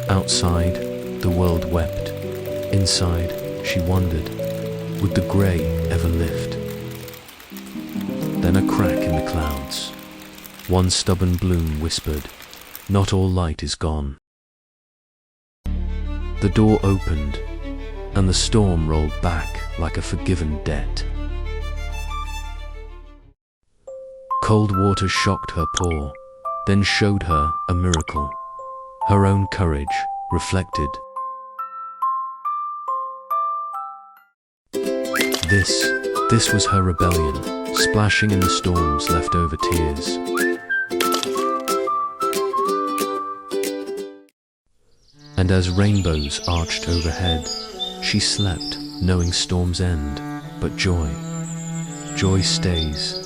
Outside, the world wept. Inside, she wondered, would the grey ever lift? Then a crack in the clouds. One stubborn bloom whispered, not all light is gone. The door opened, and the storm rolled back like a forgiven debt. Cold water shocked her paw, then showed her a miracle. Her own courage reflected. This was her rebellion, splashing in the storm's leftover tears. And as rainbows arched overhead, she slept, knowing storms end, but joy stays.